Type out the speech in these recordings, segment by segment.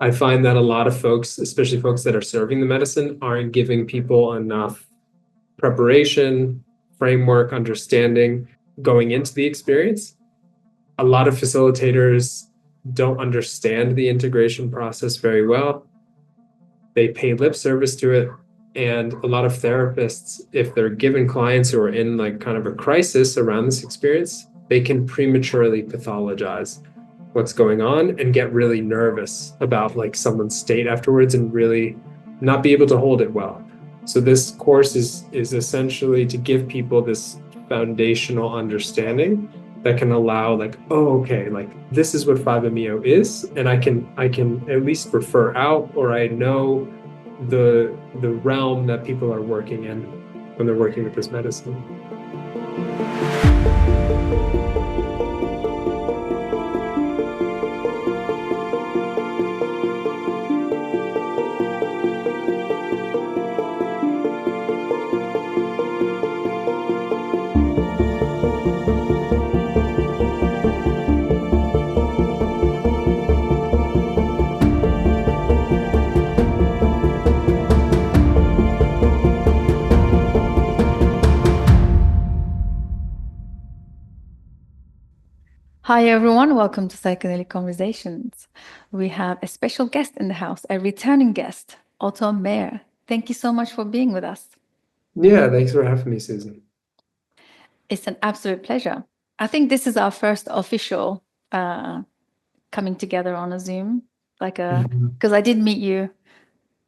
I find that a lot of folks, especially folks that are serving the medicine, aren't giving people enough preparation, framework, understanding going into the experience. A lot of facilitators don't understand the integration process very well. They pay lip service to it. And a lot of therapists, if they're given clients who are in like kind of a crisis around this experience, they can prematurely pathologize what's going on and get really nervous about like someone's state afterwards and really not be able to hold it well. So this course is essentially to give people this foundational understanding that can allow like, oh, okay, like this is what 5-MeO is, and I can at least refer out, or I know the realm that people are working in when they're working with this medicine. Hi, everyone. Welcome to Psychedelic Conversations. We have a special guest in the house, a returning guest, Otto Maier. Thank you so much for being with us. Yeah, thanks for having me, Susan. It's an absolute pleasure. I think this is our first official coming together on a Zoom, because I did meet you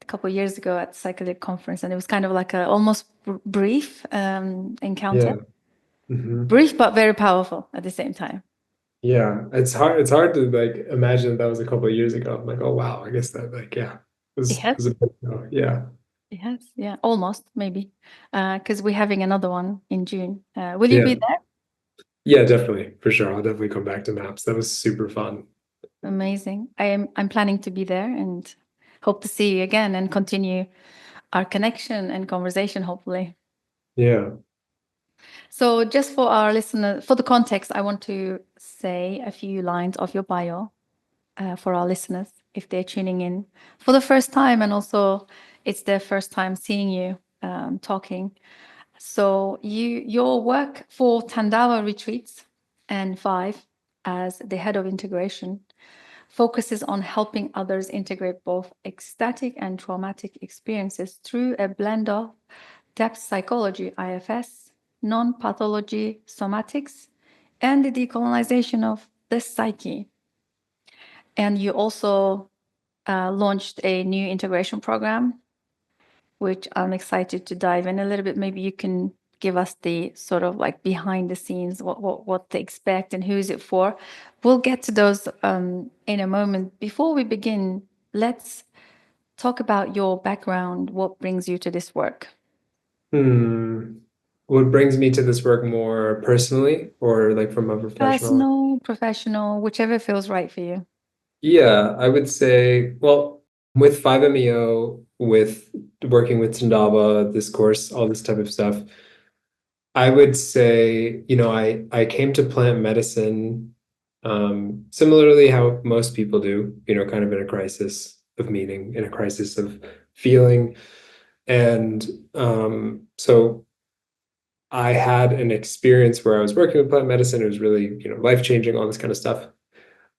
a couple of years ago at the Psychedelic conference, and it was kind of like a almost brief encounter. Yeah. Brief, but very powerful at the same time. Yeah, it's hard to like imagine that was a couple of years ago. I'm like, oh wow, I guess that like It was has. a bit ago. Yeah. It has, yeah, almost maybe, because we're having another one in June. Will you Yeah. be there? Yeah, definitely. For sure. I'll definitely come back to MAPS. That was super fun. Amazing. I'm planning to be there and hope to see you again and continue our connection and conversation, hopefully. Yeah. So just for our listener, for the context, I want to say a few lines of your bio for our listeners if they're tuning in for the first time, and also it's their first time seeing you talking. So your work for Tandava Retreats and 5 as the head of integration focuses on helping others integrate both ecstatic and traumatic experiences through a blend of depth psychology, IFS, non-pathology, somatics, and the decolonization of the psyche. And you also launched a new integration program, which I'm excited to dive in a little bit. Maybe you can give us the sort of like behind the scenes, what to expect and who is it for. We'll get to those in a moment. Before we begin, let's talk about your background. What brings you to this work? What brings me to this work more personally or like from a professional? Personal, professional, whichever feels right for you. Yeah, I would say, well, with 5-MeO, with working with Tandava, this course, all this type of stuff, I would say, I came to plant medicine similarly how most people do, kind of in a crisis of meaning, in a crisis of feeling. And so I had an experience where I was working with plant medicine. It was really, life-changing, all this kind of stuff.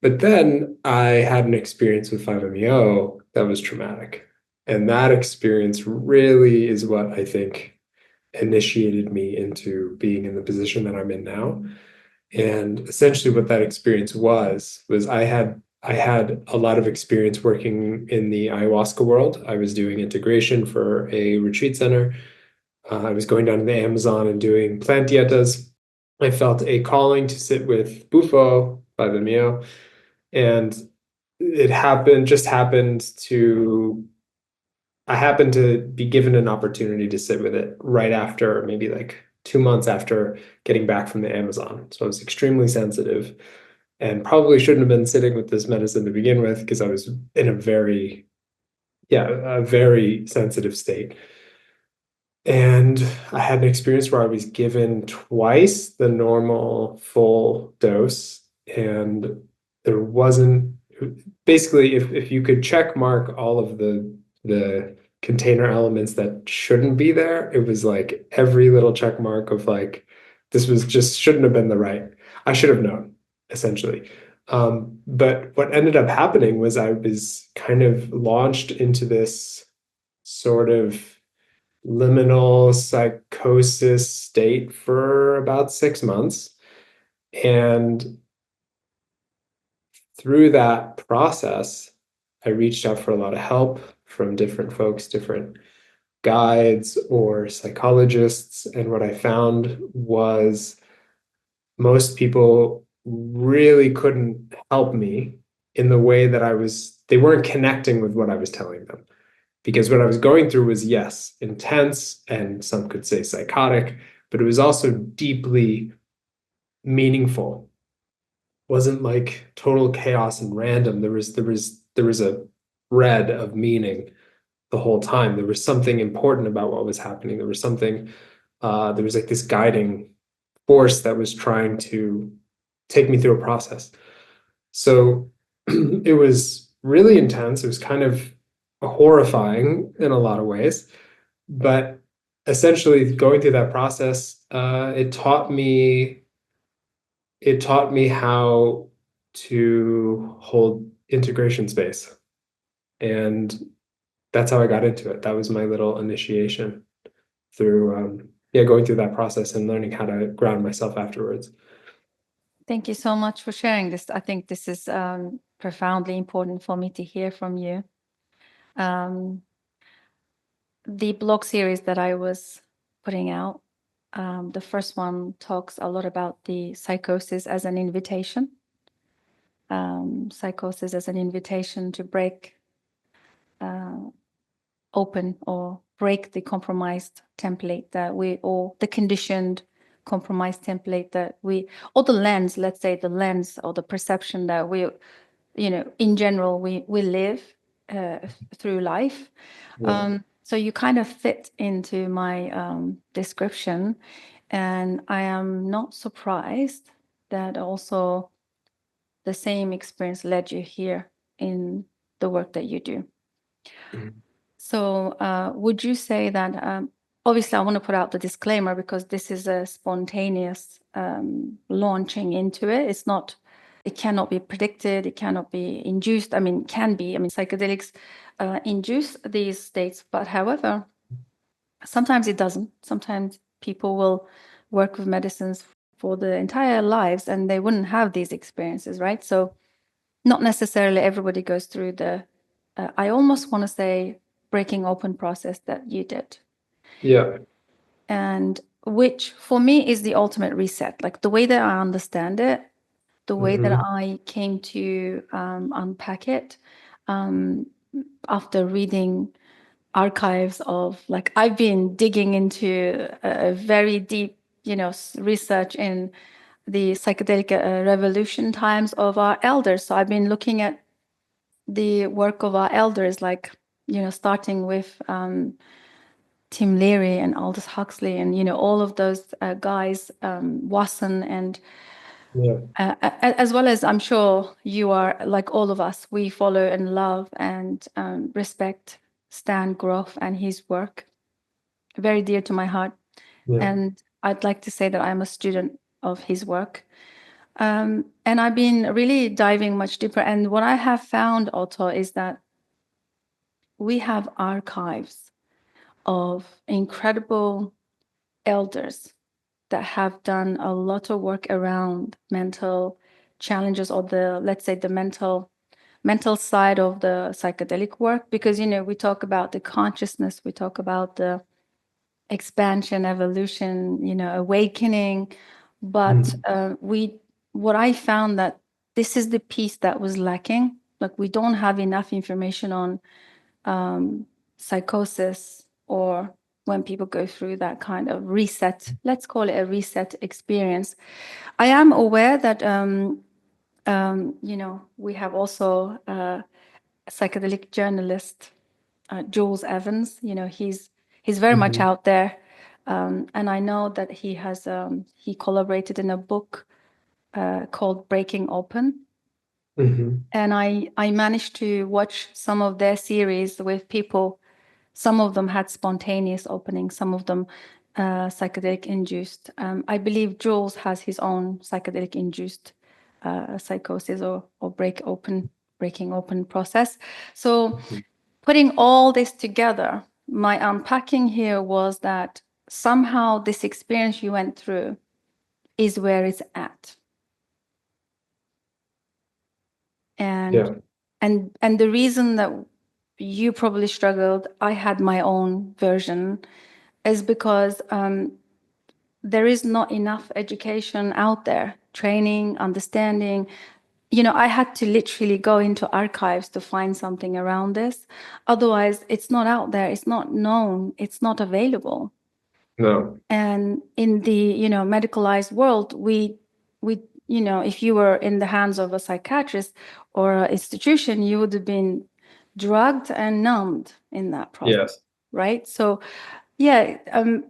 But then I had an experience with 5-MeO that was traumatic. And that experience really is what I think initiated me into being in the position that I'm in now. And essentially what that experience was I had a lot of experience working in the ayahuasca world. I was doing integration for a retreat center. I was going down to the Amazon and doing plant dietas. I felt a calling to sit with Bufo by Vimeo, and it I happened to be given an opportunity to sit with it right after, maybe like 2 months after getting back from the Amazon. So I was extremely sensitive and probably shouldn't have been sitting with this medicine to begin with because I was in a very sensitive state. And I had an experience where I was given twice the normal full dose, and it basically, if you could check mark all of the container elements that shouldn't be there, it was like every little check mark of like, this was just shouldn't have been the right. I should have known, essentially. But what ended up happening was I was kind of launched into this sort of liminal psychosis state for about 6 months. And through that process, I reached out for a lot of help from different folks, different guides or psychologists. And what I found was most people really couldn't help me in the way that they weren't connecting with what I was telling them. Because what I was going through was, yes, intense, and some could say psychotic, but it was also deeply meaningful. It wasn't like total chaos and random. There was a thread of meaning the whole time. There was something important about what was happening. There was like this guiding force that was trying to take me through a process. So it was really intense. It was kind of horrifying in a lot of ways, but essentially going through that process, it taught me how to hold integration space, and that's how I got into it. That was my little initiation through going through that process and learning how to ground myself afterwards. Thank you so much for sharing this. I think this is profoundly important for me to hear from you. The blog series that I was putting out, the first one talks a lot about the psychosis as an invitation. Psychosis as an invitation to break open or break the compromised template that or the conditioned compromised template or the lens, let's say the lens or the perception that in general, we live through life. Yeah. So you kind of fit into my description, and I am not surprised that also the same experience led you here in the work that you do. Mhm. So would you say that, obviously I want to put out the disclaimer because this is a spontaneous launching into it. It cannot be predicted, it cannot be induced. Psychedelics induce these states, but however, sometimes it doesn't. Sometimes people will work with medicines for the entire lives and they wouldn't have these experiences, right? So not necessarily everybody goes through I almost want to say breaking open process that you did. Yeah. And which for me is the ultimate reset. Like the way that I understand it, the way that Mhm. I came to unpack it after reading archives of, like, I've been digging into a very deep, research in the psychedelic revolution times of our elders. So I've been looking at the work of our elders, like, starting with Tim Leary and Aldous Huxley and, all of those guys, Wasson, and Yeah. as well as I'm sure you are, like all of us, we follow and love and respect Stan Grof and his work. Very dear to my heart. Yeah. And I'd like to say that I'm a student of his work. And I've been really diving much deeper. And what I have found, Otto, is that we have archives of incredible elders that have done a lot of work around mental challenges, or let's say the mental side of the psychedelic work, because we talk about the consciousness, we talk about the expansion, evolution, awakening, but what I found that this is the piece that was lacking. Like, we don't have enough information on psychosis, or when people go through that kind of reset, let's call it a reset experience. I am aware that we have also a psychedelic journalist, Jules Evans. He's very much Mhm. out there, and I know that he collaborated in a book called Breaking Open. And I managed to watch some of their series with people. Some of them had spontaneous openings, some of them psychedelic induced. I believe Jules has his own psychedelic induced psychosis or breaking open process. So putting all this together, my unpacking here was that somehow this experience you went through is where it's at. And and the reason that you probably struggled, I had my own version, is because there is not enough education out there, training, understanding. You know, I had to literally go into archives to find something around this. Otherwise, it's not out there, it's not known, it's not available. No. And in the, you know, medicalized world, we, you know, if you were in the hands of a psychiatrist or an institution, you would have been drugged and numbed in that process. Yes. Right? So, yeah,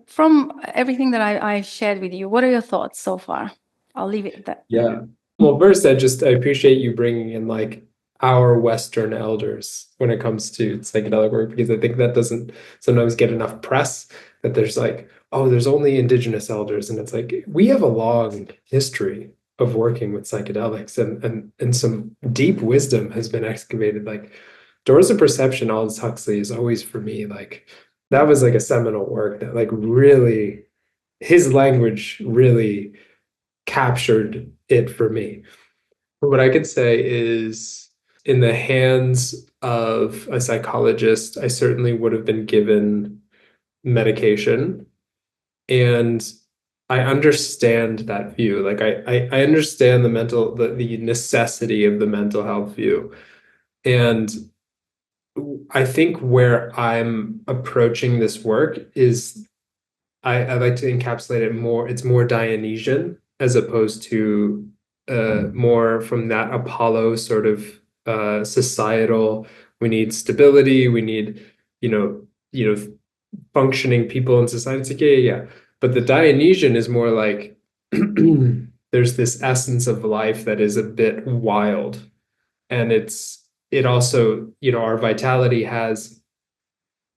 from everything that I shared with you, what are your thoughts so far? I'll leave it at that. Yeah. Well, first, I appreciate you bringing in like our Western elders when it comes to psychedelic work, because I think that doesn't sometimes get enough press, that there's like, oh, there's only indigenous elders. And it's like, we have a long history of working with psychedelics, and some deep wisdom has been excavated. Like Doors of Perception, Aldous Huxley is always for me, like, that was like a seminal work that like really, his language really captured it for me. What I could say is, in the hands of a psychologist, I certainly would have been given medication. And I understand that view. Like I understand the necessity of the mental health view. And I think where I'm approaching this work is I like to encapsulate it more, it's more Dionysian as opposed to more from that Apollo sort of societal. We need stability, we need, functioning people in society. It's like, yeah. But the Dionysian is more like there's this essence of life that is a bit wild. And it also, our vitality has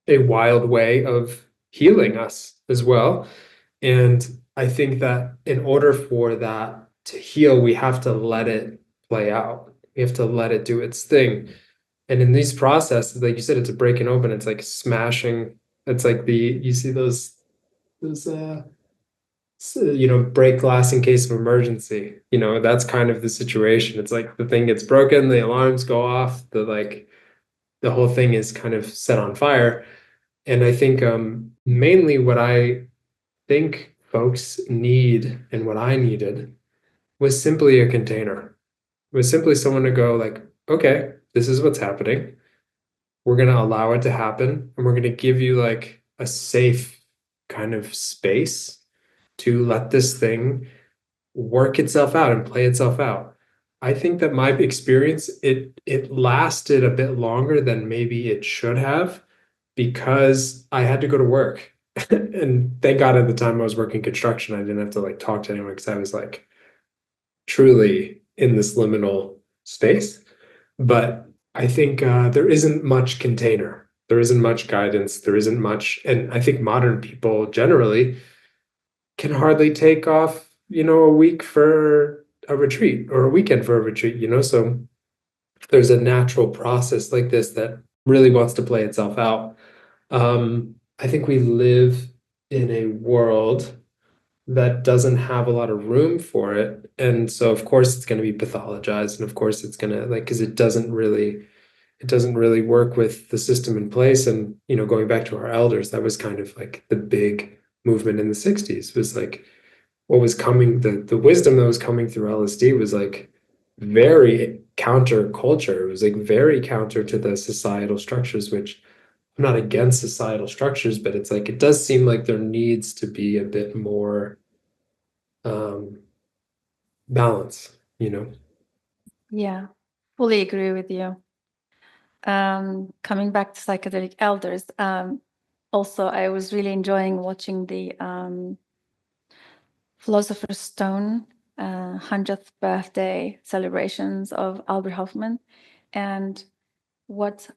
a wild way of healing us as well. And I think that in order for that to heal, we have to let it play out. We have to let it do its thing. And in these processes, like you said, it's a breaking open. It's like smashing. It's like you see those break glass in case of emergency. That's kind of the situation. It's like the thing gets broken, the alarms go off, the whole thing is kind of set on fire. And I think mainly what I think folks need, and what I needed, was simply a container. It was simply someone to go like, okay, this is what's happening. We're going to allow it to happen, and we're going to give you like a safe kind of space to let this thing work itself out and play itself out. I think that my experience, it lasted a bit longer than maybe it should have, because I had to go to work. And thank God at the time I was working construction, I didn't have to like talk to anyone, because I was like truly in this liminal space. But I think there isn't much container. There isn't much guidance. There isn't much. And I think modern people generally can hardly take off, a week for a retreat or a weekend for a retreat. So there's a natural process like this that really wants to play itself out. I think we live in a world that doesn't have a lot of room for it. And so of course it's going to be pathologized, and of course it's going to because it doesn't really work with the system in place. And, going back to our elders, that was kind of like the big movement in the 60s, was like what was coming, the wisdom that was coming through LSD was like very counter culture. It was like very counter to the societal structures, which I'm not against societal structures, but it's like it does seem like there needs to be a bit more balance. Yeah, fully agree with you. Coming back to psychedelic elders, also I was really enjoying watching the Philosopher's Stone 100th birthday celebrations of Albert Hoffman, and what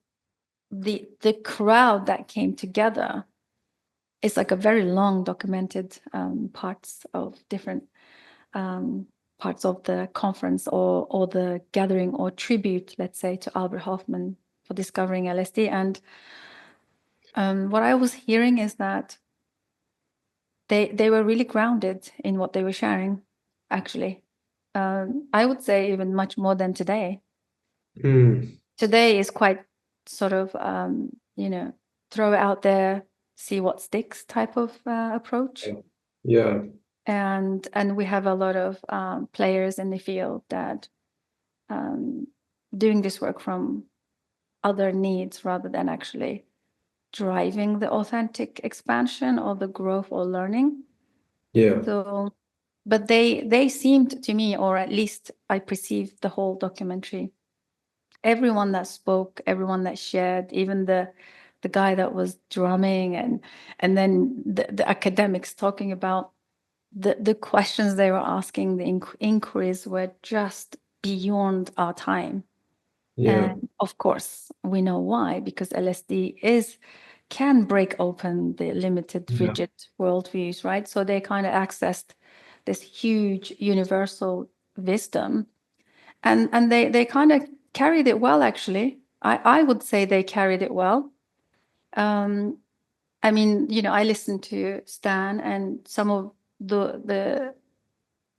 the crowd that came together is like a very long documented parts of different parts of the conference or the gathering or tribute, let's say, to Albert Hoffman for discovering LSD. And what I was hearing is that they were really grounded in what they were sharing, actually. I would say even much more than today. Today is quite sort of, throw it out there, see what sticks type of approach. Yeah. And we have a lot of players in the field that doing this work from other needs rather than actually driving the authentic expansion or the growth or learning. Yeah. So, but they seemed to me, or at least I perceived the whole documentary, everyone that spoke, everyone that shared, even the guy that was drumming, and then the academics talking about the questions they were asking, the inquiries were just beyond our time. Yeah. And of course, we know why, because LSD can break open the limited, rigid worldviews, right? So they kind of accessed this huge universal wisdom, and they kind of carried it well, actually. I would say they carried it well. I mean, I listened to Stan, and some of the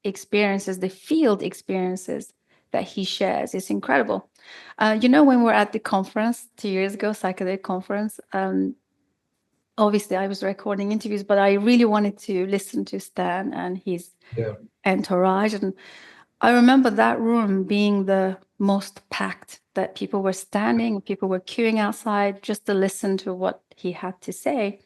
experiences, the field experiences that he shares is incredible. When we're at the conference 2 years ago, psychedelic conference, obviously I was recording interviews, but I really wanted to listen to Stan and his entourage. And I remember that room being the most packed, that people were standing, people were queuing outside just to listen to what he had to say.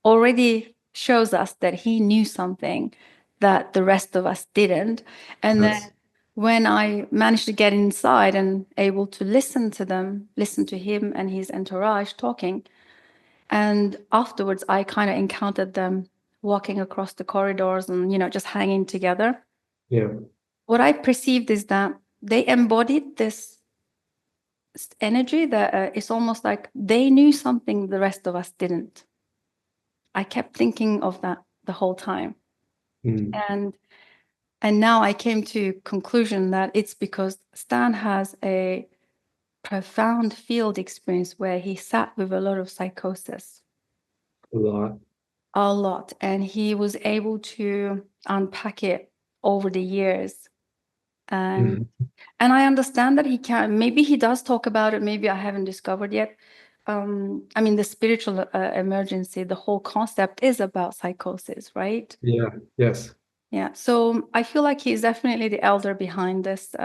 Already shows us that he knew something that the rest of us didn't. And then when I managed to get inside and able to listen to him and his entourage talking, and afterwards I kind of encountered them walking across the corridors and, just hanging together. Yeah. What I perceived is that they embodied this energy that is almost like they knew something the rest of us didn't. I kept thinking of that the whole time. And now I came to conclusion that it's because Stan has a profound field experience where he sat with a lot of psychosis. A lot. And he was able to unpack it over the years. And I understand that maybe he does talk about it, maybe I haven't discovered yet. I mean, the spiritual emergency, the whole concept is about psychosis, right? Yeah. Yes. Yeah. So I feel like he's definitely the elder behind this,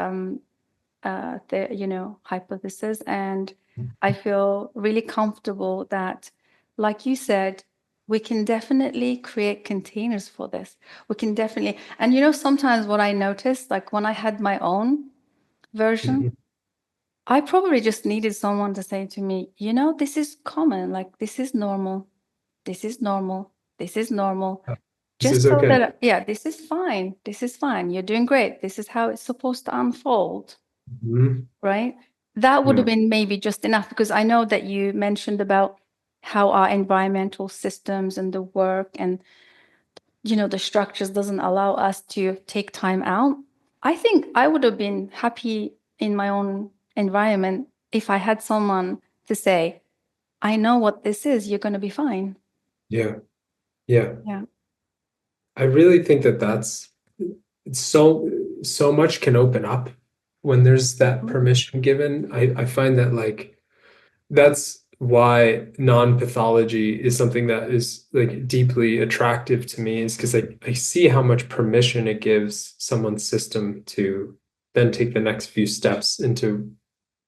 hypothesis. And I feel really comfortable that, like you said, we can definitely create containers for this. We can definitely, and sometimes what I noticed, like when I had my own version, I probably just needed someone to say to me, this is common, like this is normal, this is normal, this is normal. This Just is so okay. that, this is fine, this is fine, you're doing great, this is how it's supposed to unfold, right? That would have been maybe just enough, because I know that you mentioned about how our environmental systems and the work and, the structures doesn't allow us to take time out. I think I would have been happy in my own environment if I had someone to say, I know what this is, you're going to be fine. Yeah. Yeah. Yeah. I really think that that's so much can open up when there's that permission given. I find that like that's why non-pathology is something that is like deeply attractive to me, is because I see how much permission it gives someone's system to then take the next few steps into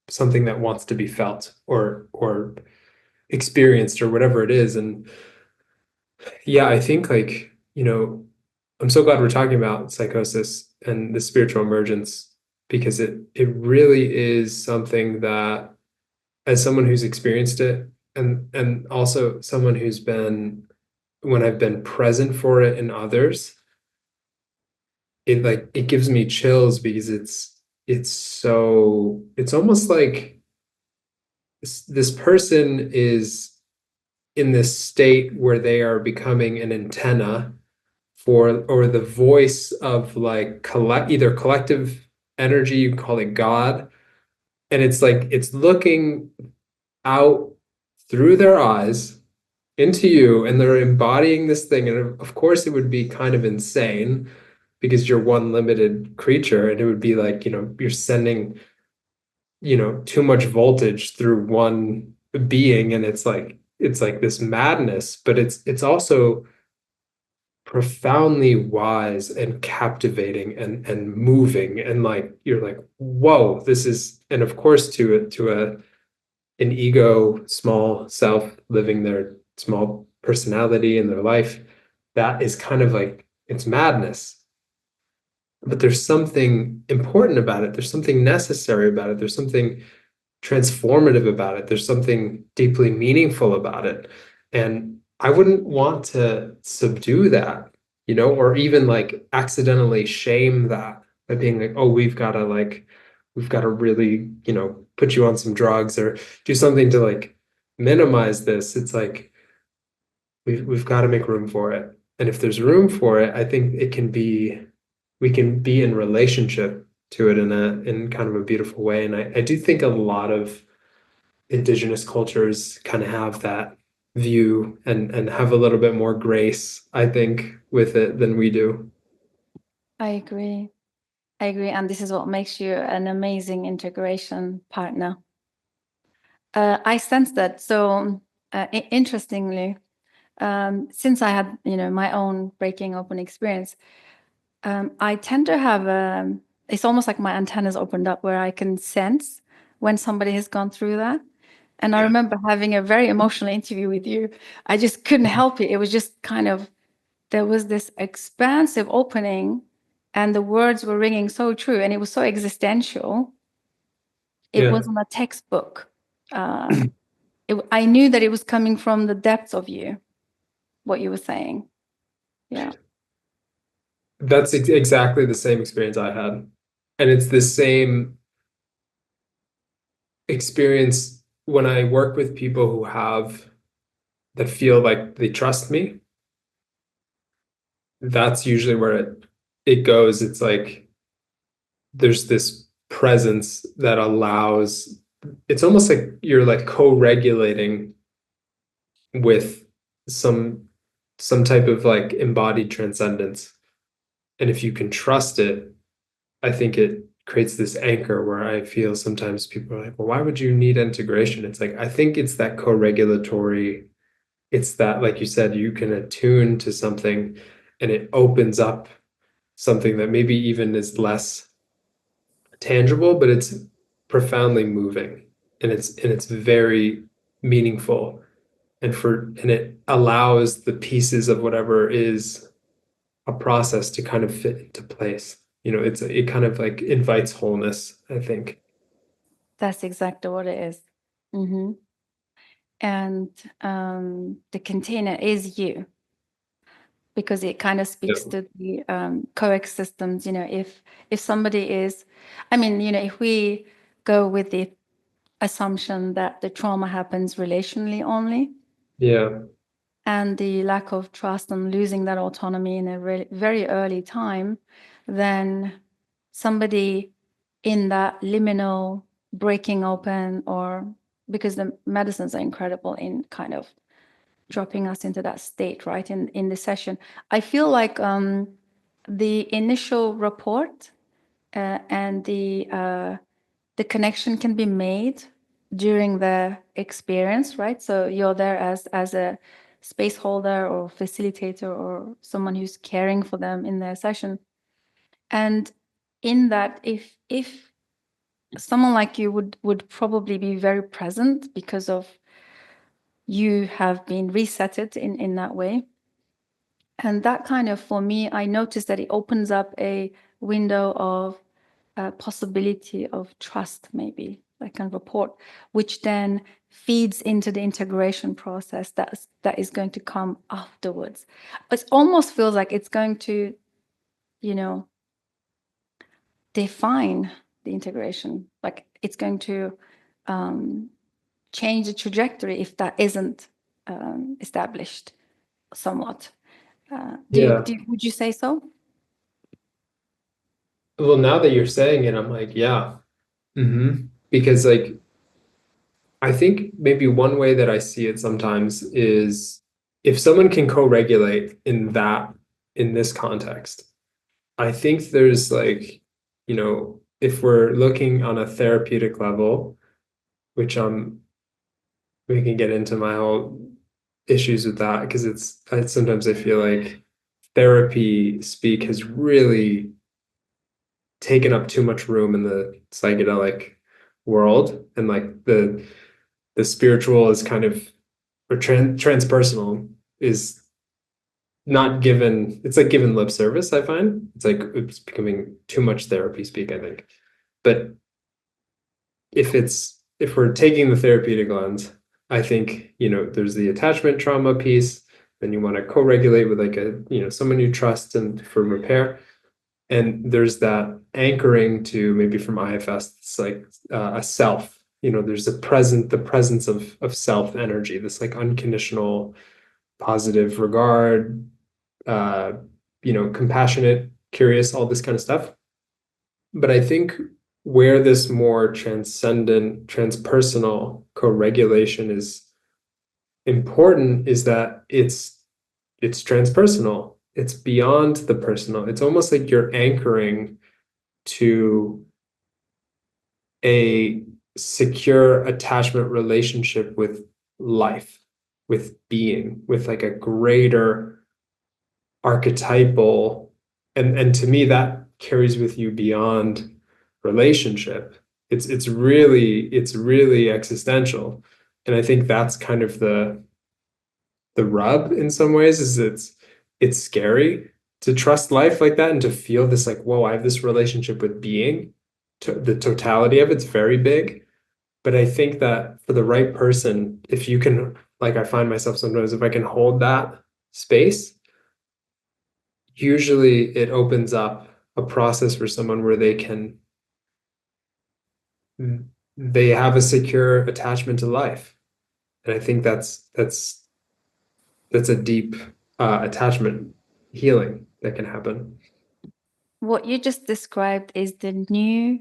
something that wants to be felt or experienced or whatever it is. And yeah, I think like, I'm so glad we're talking about psychosis and the spiritual emergence, because it really is something that, as someone who's experienced it, and also someone who's been, when I've been present for it in others, it gives me chills because it's almost like this person is in this state where they are becoming an antenna for, or the voice of like either collective energy, you can call it God, and it's like it's looking out through their eyes into you, and they're embodying this thing. And of course, it would be kind of insane because you're one limited creature, and it would be like, you're sending, too much voltage through one being, and it's like this madness, but it's also profoundly wise and captivating and moving, and like you're like, whoa, this is, and of course to an ego small self living their small personality in their life, that is kind of like, it's madness. But there's something important about it. There's something necessary about it. There's something transformative about it. There's something deeply meaningful about it. And I wouldn't want to subdue that, or even like accidentally shame that by being like, oh, we've got to really, put you on some drugs or do something to like minimize this. It's like we've got to make room for it. And if there's room for it, I think we can be in relationship to it in kind of a beautiful way. And I do think a lot of indigenous cultures kind of have that view and have a little bit more grace, I think, with it than we do. I agree. I agree. And this is what makes you an amazing integration partner. I sense that. So interestingly, since I had, my own breaking open experience, I tend to have, it's almost like my antennas opened up where I can sense when somebody has gone through that. And I Yeah. remember having a very emotional interview with you. I just couldn't help it. It was just kind of, there was this expansive opening and the words were ringing so true. And it was so existential. It Yeah. wasn't a textbook. I knew that it was coming from the depths of you, what you were saying. Yeah. That's exactly the same experience I had. And it's the same experience when I work with people that feel like they trust me. That's usually where it goes. It's like there's this presence that allows, it's almost like you're like co-regulating with some some type of like embodied transcendence. And if you can trust it, I think it creates this anchor where I feel sometimes people are like, well, why would you need integration? It's like, I think it's that co-regulatory, it's that, like you said, you can attune to something and it opens up something that maybe even is less tangible, but it's profoundly moving, and it's very meaningful, and it allows the pieces of whatever is a process to kind of fit into place. It kind of like invites wholeness, I think. That's exactly what it is. Mm-hmm. And the container is you, because it kind of speaks Yeah. to the coexistence. If somebody is, I mean, if we go with the assumption that the trauma happens relationally only, Yeah. and the lack of trust and losing that autonomy in a very early time, then somebody in that liminal breaking open, or because the medicines are incredible in kind of dropping us into that state, right? In the session, I feel like the initial report and the connection can be made during the experience, right? So you're there as a space holder or facilitator or someone who's caring for them in their session. And in that, if someone like you would probably be very present because of you have been resetted in that way. And that kind of, for me, I noticed that it opens up a window of possibility of trust, maybe like a rapport, which then feeds into the integration process that is going to come afterwards. It almost feels like it's going to, you know, define the integration. Like it's going to change the trajectory if that isn't established somewhat. Would you say so? Well, now that you're saying it, I'm like, yeah. Because like I think maybe one way that I see it sometimes is if someone can co-regulate in this context, I think there's like, if we're looking on a therapeutic level, which we can get into my whole issues with that because sometimes I feel like therapy speak has really taken up too much room in the psychedelic world, and like the spiritual is kind of, or transpersonal is not given, it's like given lip service, I find. It's like it's becoming too much therapy speak, I think. But if we're taking the therapeutic lens, I think, there's the attachment trauma piece, then you want to co-regulate with like someone you trust and for repair. And there's that anchoring to maybe from IFS, it's like a self, there's the presence of self energy, this like unconditional positive regard, compassionate, curious, all this kind of stuff. But I think where this more transcendent, transpersonal co-regulation is important is that it's transpersonal. It's beyond the personal. It's almost like you're anchoring to a secure attachment relationship with life, with being, with like a greater archetypal, and to me that carries with you beyond relationship. It's really existential. And I think that's kind of the rub in some ways, is it's scary to trust life like that and to feel this like, whoa, I have this relationship with being. The totality of it's very big. But I think that for the right person, if you can, like I find myself sometimes, if I can hold that space, usually it opens up a process for someone where they have a secure attachment to life. And I think that's a deep attachment healing that can happen. What you just described is the new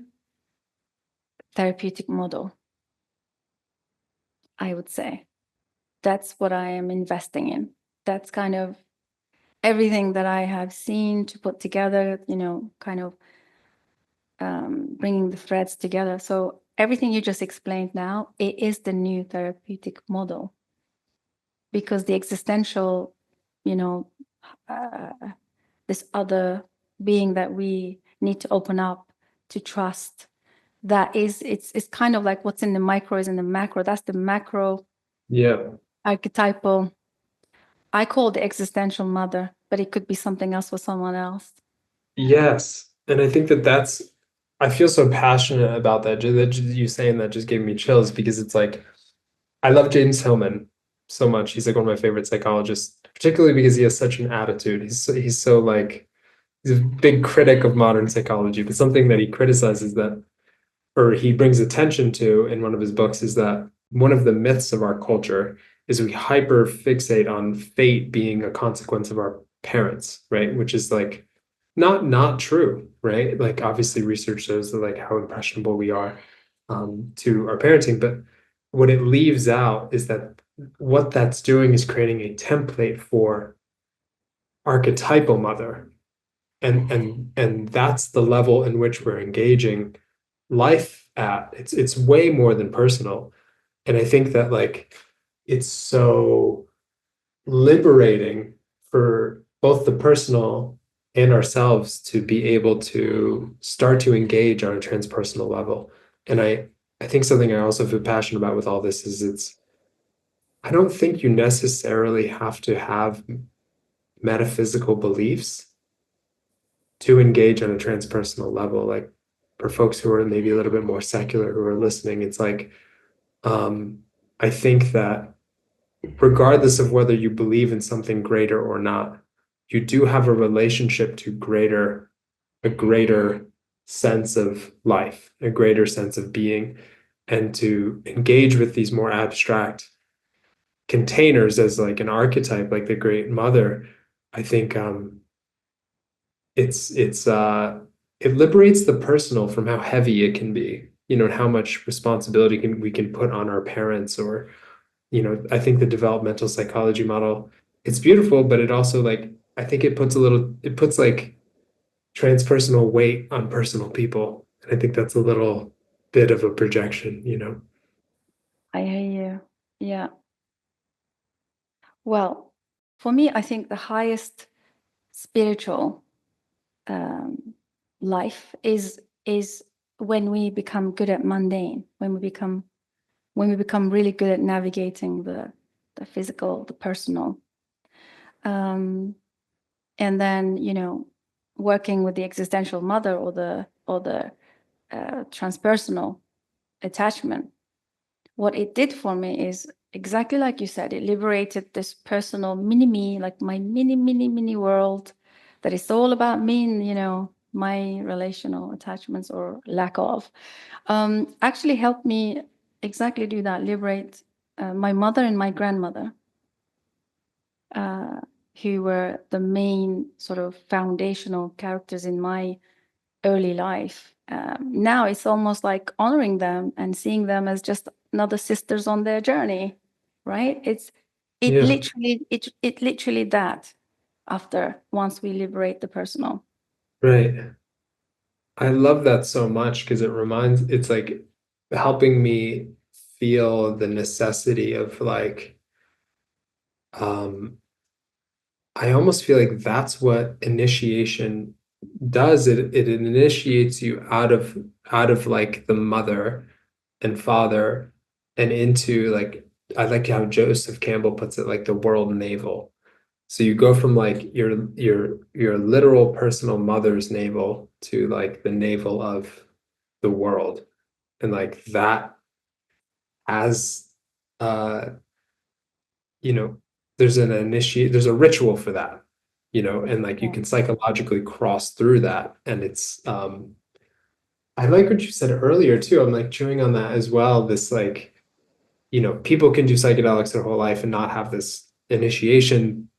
therapeutic model, I would say. That's what I am investing in. That's kind of everything that I have seen to put together, kind of bringing the threads together. So everything you just explained now, it is the new therapeutic model, because the existential, this other being that we need to open up to trust, it's kind of like what's in the micro is in the macro. That's the macro archetypal. I call it the existential mother, but it could be something else for someone else. Yes. And I think I feel so passionate about that. You saying that just gave me chills, because it's like, I love James Hillman so much. He's like one of my favorite psychologists, particularly because he has such an attitude. He's so like, he's a big critic of modern psychology, but something that he criticizes or he brings attention to in one of his books, is that one of the myths of our culture is we hyper fixate on fate being a consequence of our parents, right? Which is like not true, right? Like obviously research shows that like how impressionable we are to our parenting, but what it leaves out is that what that's doing is creating a template for archetypal mother, and that's the level in which we're engaging life at. It's way more than personal. And I think that like it's so liberating for both the personal and ourselves to be able to start to engage on a transpersonal level. And I think something I also feel passionate about with all this is I don't think you necessarily have to have metaphysical beliefs to engage on a transpersonal level. Like for folks who are maybe a little bit more secular who are listening, it's like I think that regardless of whether you believe in something greater or not, you do have a relationship to a greater sense of life, a greater sense of being, and to engage with these more abstract containers as like an archetype, like the Great Mother. I think it liberates the personal from how heavy it can be, and how much responsibility we can put on our parents, or I think the developmental psychology model, it's beautiful, but it also, like, I think it puts like transpersonal weight on personal people. And I think that's a little bit of a projection. I hear you. Yeah. Well, for me, I think the highest spiritual life is when we become good at mundane, when we become really good at navigating the physical, the personal, and then working with the existential mother or the transpersonal attachment. What it did for me is exactly like you said, it liberated this personal mini me, like my mini world that is all about me and my relational attachments or lack of. Actually helped me exactly do that, liberate my mother and my grandmother, who were the main sort of foundational characters in my early life. Now it's almost like honoring them and seeing them as just another sisters on their journey, right? Yeah, It literally that after once we liberate the personal. right. I love that so much because it's like helping me feel the necessity of, like, um, I almost feel like that's what initiation does. It initiates you out of like the mother and father, and into, like, I like how Joseph Campbell puts it, like the world navel. So you go from like your literal personal mother's navel to like the navel of the world. And like that has uh you know there's a ritual for that, and like you Yeah. can psychologically cross through that. And it's I like what you said earlier too. I'm like chewing on that as well. This, like, people can do psychedelics their whole life and not have this initiation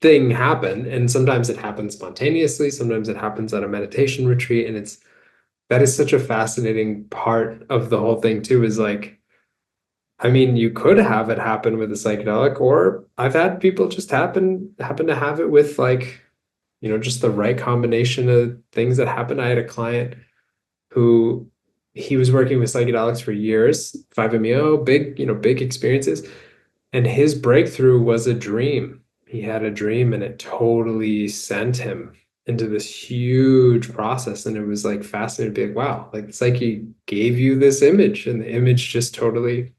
thing happen. And sometimes it happens spontaneously, sometimes it happens at a meditation retreat. And that is such a fascinating part of the whole thing too, is like, I mean, you could have it happen with a psychedelic, or I've had people just happen to have it with, like, just the right combination of things that happen. I had a client who, he was working with psychedelics for years, 5-MeO, big experiences, and his breakthrough was a dream. He had a dream, and it totally sent him into this huge process. And it was like fascinating to be like, wow, like the psyche gave you this image, and the image just totally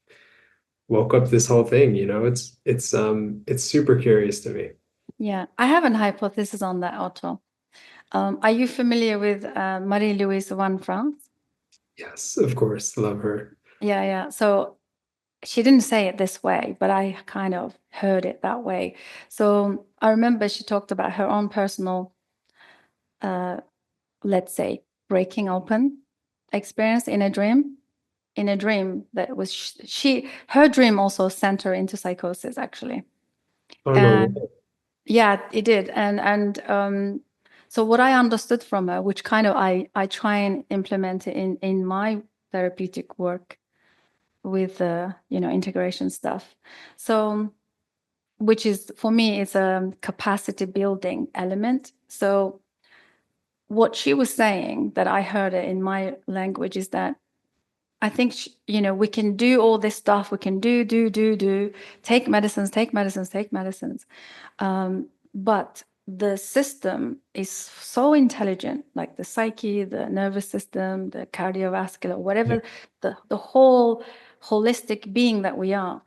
woke up this whole thing. It's super curious to me. Yeah. I have an hypothesis on that, Otto. Are you familiar with Marie-Louise Van France? Yes, of course, love her. Yeah, yeah. So she didn't say it this way, but I kind of heard it that way. So I remember she talked about her own personal, let's say, breaking open experience in a dream. In a dream that was her dream also sent her into psychosis, actually. Oh no. And yeah, it did. So what I understood from her, which kind of I try and implement it in my therapeutic work with integration stuff. So which is, for me, it's a capacity building element. So what she was saying, that I heard it in my language, is that I think we can do all this stuff. We can do, take medicines, take medicines. But the system is so intelligent, like the psyche, the nervous system, the cardiovascular, Yeah. whatever, the whole holistic being that we are.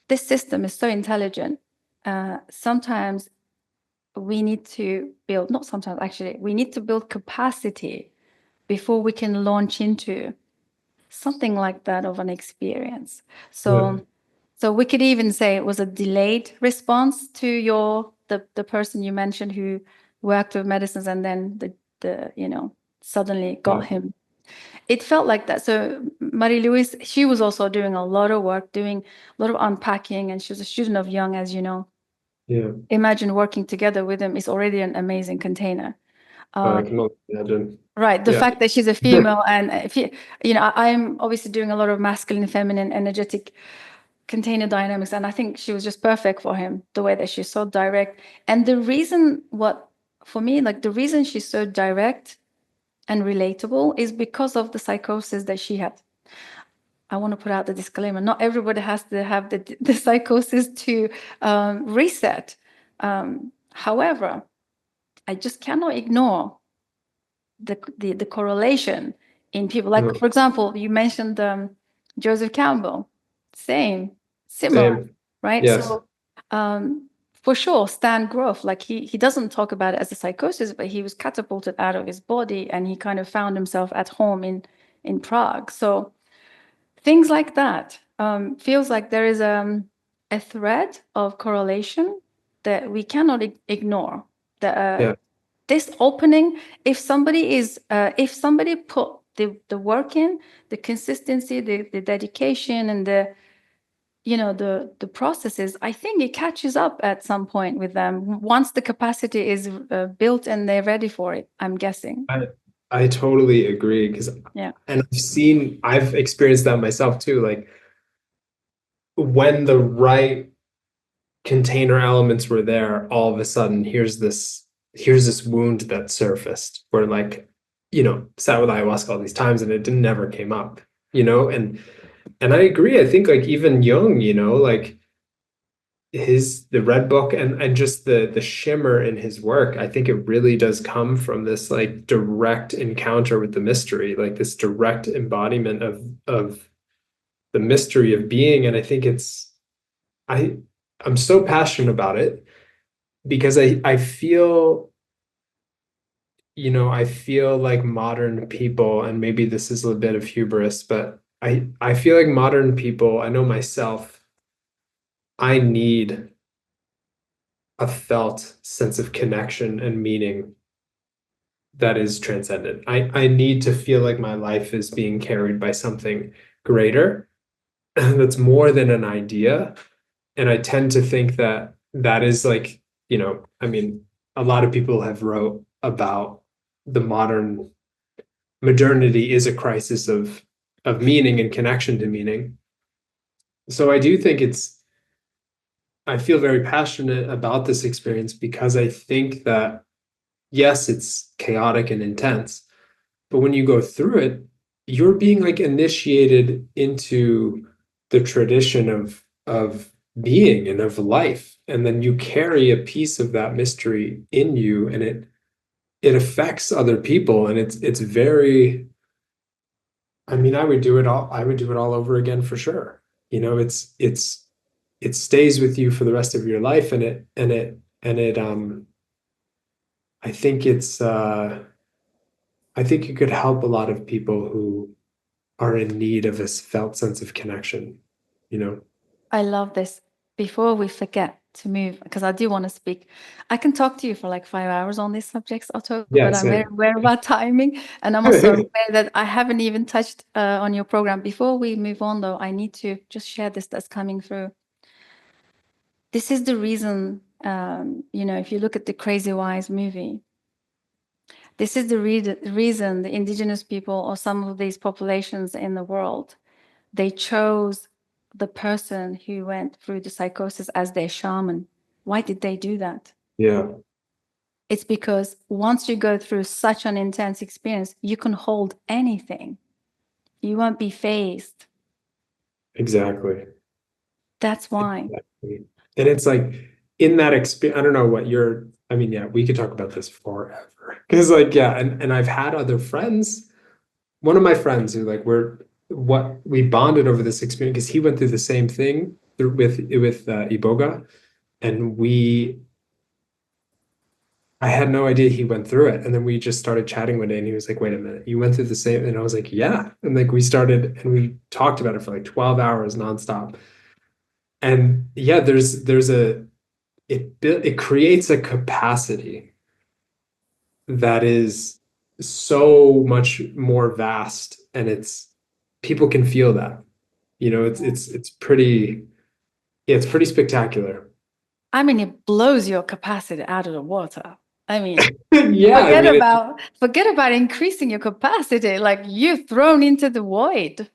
This system is so intelligent. Sometimes we need to build, not sometimes, actually, we need to build capacity before we can launch into something like that of an experience. Yeah. So we could even say it was a delayed response to the person you mentioned who worked with medicines, and then the suddenly Yeah. got him. It felt like that. So Marie-Louise, she was also doing a lot of work, doing a lot of unpacking, and she was a student of Jung, as you know. Yeah. Imagine working together with him is already an amazing container. I can only imagine. Right. The Yeah. fact that she's a female, and if you know, I'm obviously doing a lot of masculine, feminine, energetic container dynamics, and I think she was just perfect for him, the way that she's so direct. And the reason, for me, like the reason she's so direct and relatable is because of the psychosis that she had. I want to put out the disclaimer: not everybody has to have the psychosis to reset. However, I just cannot ignore the correlation in people. Like, No, for example, you mentioned Joseph Campbell. Similar, same. right? Yes. So for sure, Stan Grof, like he doesn't talk about it as a psychosis, but he was catapulted out of his body and he kind of found himself at home in Prague. So things like that feels like there is a thread of correlation that we cannot ignore. Yeah. This opening, if somebody put the work in, the consistency, the dedication, and the processes, I think it catches up at some point with them once the capacity is built and they're ready for it, I'm guessing. I I totally agree because Yeah. and I've experienced that myself too. Like when the right container elements were there, all of a sudden here's this wound that surfaced where like, sat with ayahuasca all these times and it didn't never came up, and I agree. I think like even Jung, like the red book and just the shimmer in his work, I think it really does come from this like direct encounter with the mystery, like this direct embodiment of the mystery of being. And I think I I'm so passionate about it because I feel, I feel like modern people, and maybe this is a bit of hubris, but I feel like modern people, I know myself, I need a felt sense of connection and meaning that is transcendent. I need to feel like my life is being carried by something greater that's more than an idea. And I tend to think that that is like, I mean, a lot of people have wrote about the modernity is a crisis of meaning and connection to meaning. So I do think I feel very passionate about this experience because I think that yes, it's chaotic and intense, but when you go through it, you're being like initiated into the tradition of being and of life. And then you carry a piece of that mystery in you and it affects other people. And it's very, I mean, I would do it all over again for sure. It stays with you for the rest of your life and it I think I think it could help a lot of people who are in need of a felt sense of connection, you know? I love this. Before we forget to move, because I do want to speak, I can talk to you for like 5 hours on these subjects, Otto, Yeah, but I'm very same. aware about timing. And I'm also aware that I haven't even touched on your program. Before we move on, though, I need to just share this that's coming through. This is the reason, if you look at the Crazy Wise movie, this is the reason the indigenous people or some of these populations in the world, they chose the person who went through the psychosis as their shaman. Why did they do that? Yeah, It's because once you go through such an intense experience, you can hold anything. You won't be phased. exactly. That's why. Exactly. And it's like in that experience, I don't know what I mean, yeah, we could talk about this forever. Because like, yeah, and I've had other friends, one of my friends who like we bonded over this experience because he went through the same thing with Iboga, and I had no idea he went through it. And then we just started chatting one day and he was like, wait a minute, you went through the same? And I was like, yeah. And like we started and we talked about it for like 12 hours nonstop. And yeah, it creates a capacity that is so much more vast, and it's people can feel that. You know, it's pretty, yeah, it's pretty spectacular. I mean, it blows your capacity out of the water. I mean, Yeah, I mean, forget about increasing your capacity. Like you're thrown into the void.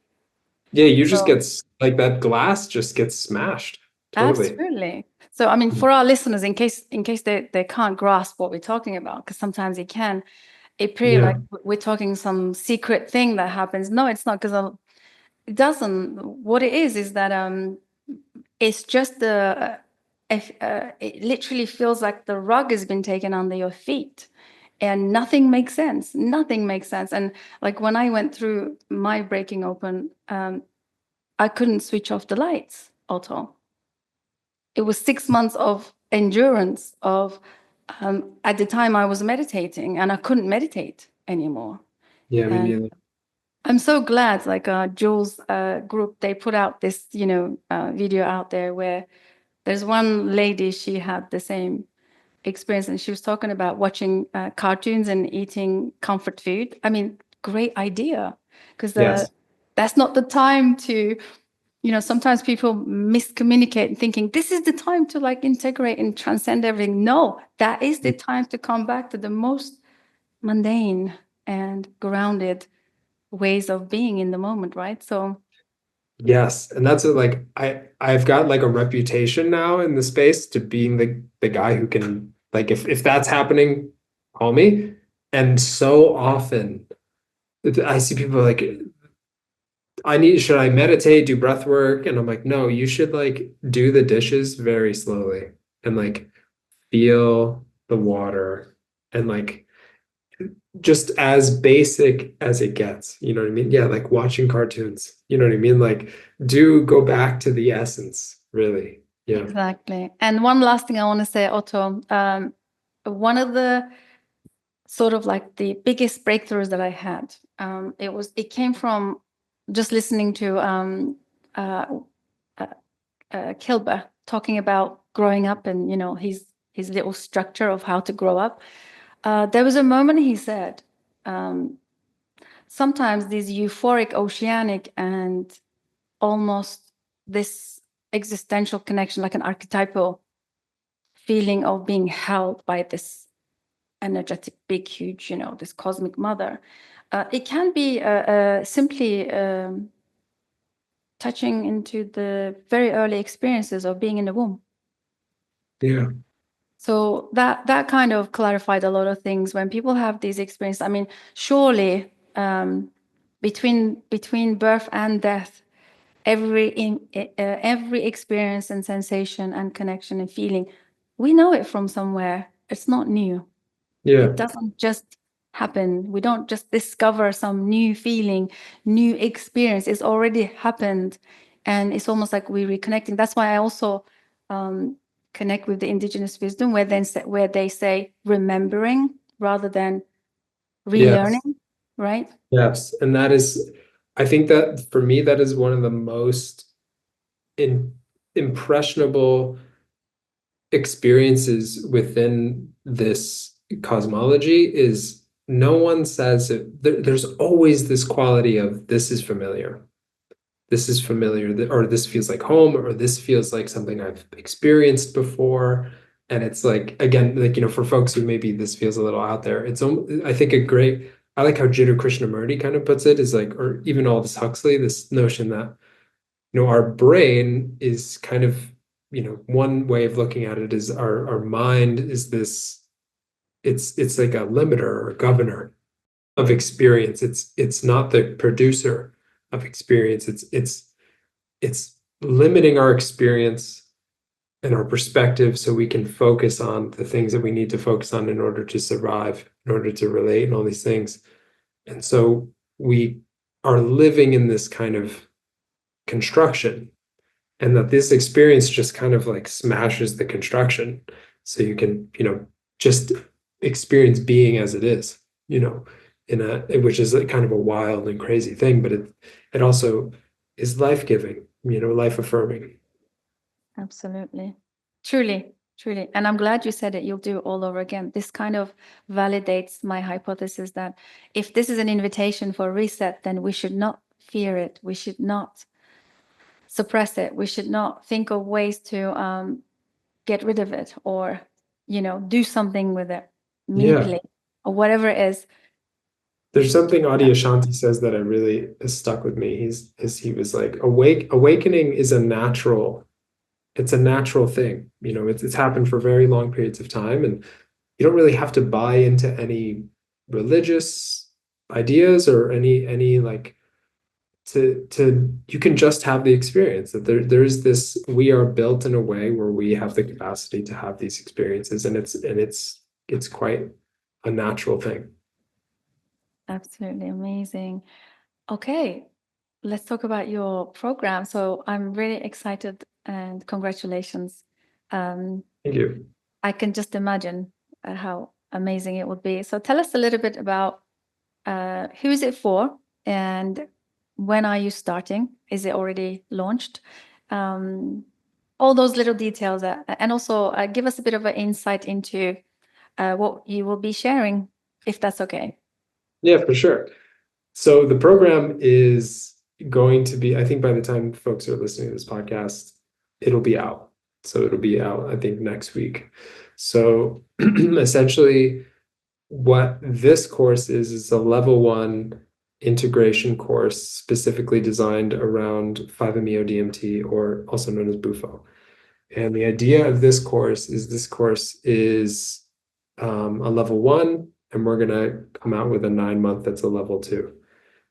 yeah, you just So gets like that glass just gets smashed. Totally. absolutely. So I mean, for our listeners, in case they can't grasp what we're talking about, because sometimes it can, it appear Yeah. like we're talking some secret thing that happens. No, it's not, because it doesn't. What it is that it's just the if it literally feels like the rug has been taken under your feet, and nothing makes sense. Nothing makes sense. And like when I went through my breaking open, I couldn't switch off the lights, Otto. It was 6 months of endurance of at the time I was meditating, and I couldn't meditate anymore. Yeah, me And neither. I'm so glad, like Jules group, they put out this, video out there where there's one lady, she had the same experience, and she was talking about watching cartoons and eating comfort food. I mean, great idea, because Yes. that's not the time to, sometimes people miscommunicate thinking this is the time to like integrate and transcend everything. No, that is the time to come back to the most mundane and grounded ways of being in the moment, right? So Yes, and that's like I've got like a reputation now in the space to being the guy who can, like, if that's happening, call me. And so often I see people like, should I meditate, do breath work? And I'm like, no, you should like do the dishes very slowly and like feel the water and like just as basic as it gets. You know what I mean? Yeah, like watching cartoons. You know what I mean? Like, do go back to the essence, really. Yeah. exactly. And one last thing I want to say, Otto, one of the sort of like the biggest breakthroughs that I had, it came from just listening to uh, uh, Kilber talking about growing up, and his little structure of how to grow up. There was a moment he said, sometimes these euphoric, oceanic, and almost this existential connection, like an archetypal feeling of being held by this energetic, big, huge, this cosmic mother. It can be simply touching into the very early experiences of being in the womb. Yeah. So that kind of clarified a lot of things when people have these experiences. I mean, surely between birth and death, every experience and sensation and connection and feeling, we know it from somewhere. It's not new. Yeah. It doesn't just happen. We don't just discover some new feeling, new experience. It's already happened, and it's almost like we're reconnecting. That's why I also connect with the indigenous wisdom, where they say remembering rather than Yes. relearning, right? Yes. And that is, I think that for me, that is one of the most in, impressionable experiences within this cosmology is no one says it. There's always this quality of this is familiar. This is familiar, or this feels like home, or this feels like something I've experienced before. And it's like, again, like, for folks who maybe this feels a little out there, I think I like how Jiddu Krishnamurti kind of puts it, is like, or even Aldous Huxley, this notion that, our brain is kind of, one way of looking at it is our mind is this, it's like a limiter or a governor of experience. It's not the producer of experience. It's limiting our experience and our perspective so we can focus on the things that we need to focus on in order to survive, in order to relate, and all these things. And so we are living in this kind of construction, and that this experience just kind of like smashes the construction. So you can, just experience being as it is, which is like kind of a wild and crazy thing, but it also is life-giving, life affirming. Absolutely. Truly. truly. And I'm glad you said it, you'll do it all over again. This kind of validates my hypothesis that if this is an invitation for reset, then we should not fear it. We should not suppress it. We should not think of ways to get rid of it, or, do something with it, manipulate, or whatever it is. There's something Adi Ashanti says that has stuck with me. He was like, awakening is it's a natural thing. It's happened for very long periods of time, and you don't really have to buy into any religious ideas or any like you can just have the experience that there's this, we are built in a way where we have the capacity to have these experiences, and it's quite a natural thing. Absolutely amazing. Okay, let's talk about your program. So I'm really excited, and congratulations. Thank you. I can just imagine how amazing it would be. So tell us a little bit about who is it for, and when are you starting? Is it already launched? All those little details, and also give us a bit of an insight into what you will be sharing, if that's okay. Yeah, for sure. So the program is going to be, I think by the time folks are listening to this podcast, it'll be out. So it'll be out, I think, next week. So essentially, what this course is a level 1 integration course specifically designed around 5-MeO-DMT, or also known as Bufo. And the idea of this course is a level 1, and we're going to come out with a 9-month that's a level 2.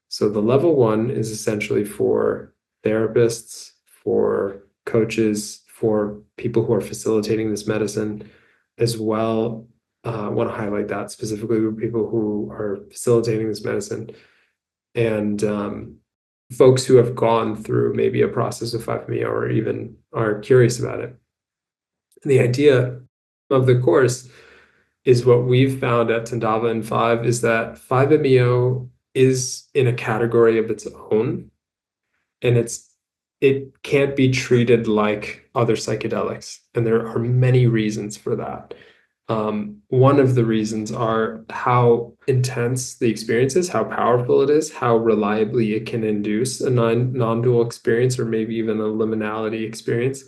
So the level 1 is essentially for therapists, for coaches, for people who are facilitating this medicine as well. I want to highlight that specifically with people who are facilitating this medicine, and folks who have gone through maybe a process of 5-MeO or even are curious about it. And the idea of the course is what we've found at Tandava and 5 is that 5-MeO is in a category of its own, and it can't be treated like other psychedelics, and there are many reasons for that. One of the reasons are how intense the experience is, how powerful it is, how reliably it can induce a non-dual experience, or maybe even a liminality experience.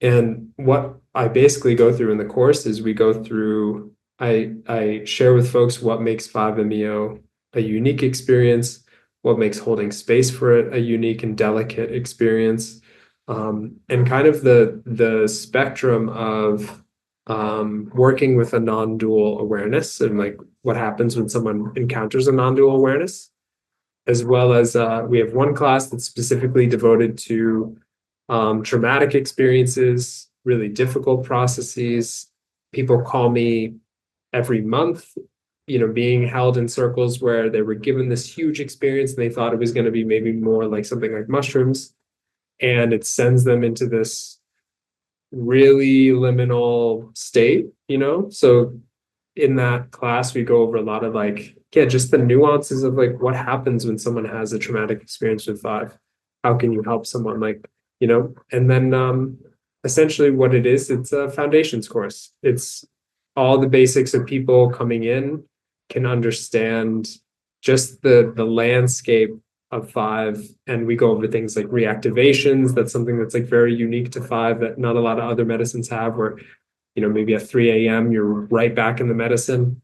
And what I basically go through in the course is I share with folks what makes 5-MeO a unique experience, what makes holding space for it a unique and delicate experience, and kind of the spectrum of working with a non-dual awareness, and like what happens when someone encounters a non-dual awareness, as well as we have one class that's specifically devoted to traumatic experiences, really difficult processes. People call me every month, being held in circles where they were given this huge experience and they thought it was going to be maybe more like something like mushrooms, and it sends them into this really liminal state, So in that class, we go over a lot of just the nuances of what happens when someone has a traumatic experience with 5. How can you help someone and then essentially what it is, it's a foundations course. It's all the basics of people coming in can understand just the landscape of 5, and we go over things like reactivations. That's something that's very unique to 5 that not a lot of other medicines have, where maybe at 3 a.m. you're right back in the medicine,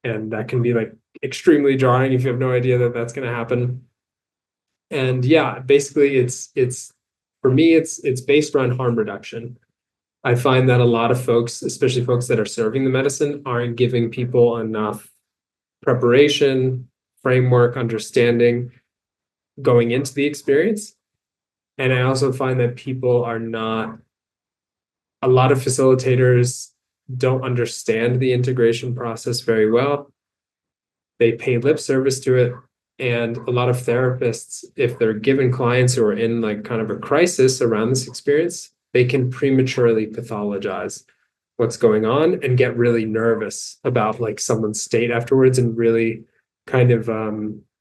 and that can be extremely jarring if you have no idea that that's going to happen. And yeah, basically it's for me it's based around harm reduction. I find that a lot of folks, especially folks that are serving the medicine, aren't giving people enough preparation, framework, understanding going into the experience. And I also find that a lot of facilitators don't understand the integration process very well. They pay lip service to it. And a lot of therapists, if they're given clients who are in kind of a crisis around this experience, they can prematurely pathologize what's going on and get really nervous about someone's state afterwards, and really kind of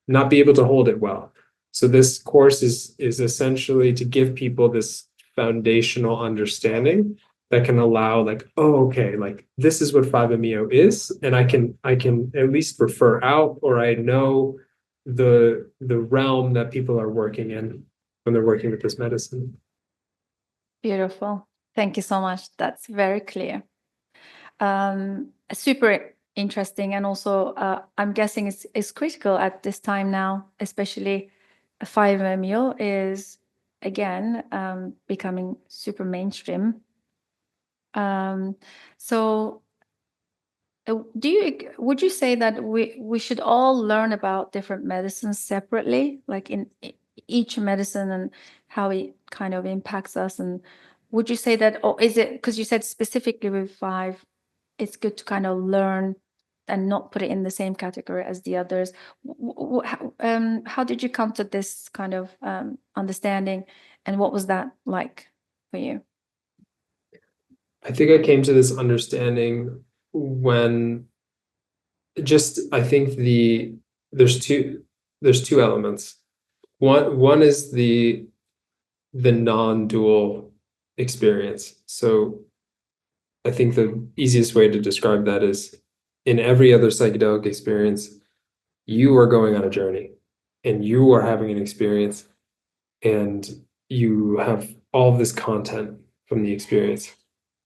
not be able to hold it well. So this course is essentially to give people this foundational understanding that can allow like, oh, okay, like this is what 5-MeO is, and I can at least refer out, or I know the realm that people are working in when they're working with this medicine. Beautiful. Thank you so much. That's very clear. Super interesting, and also I'm guessing it's critical at this time now, especially 5-MeO is again becoming super mainstream. So would you say that we should all learn about different medicines separately, like in each medicine and how it kind of impacts us? And would you say that, or is it because you said specifically with 5, it's good to kind of learn and not put it in the same category as the others? How did you come to this kind of understanding, and what was that like for you? I think I came to this understanding when just I think there's two elements. One is the non-dual experience. So I think the easiest way to describe that is in every other psychedelic experience, you are going on a journey and you are having an experience, and you have all of this content from the experience.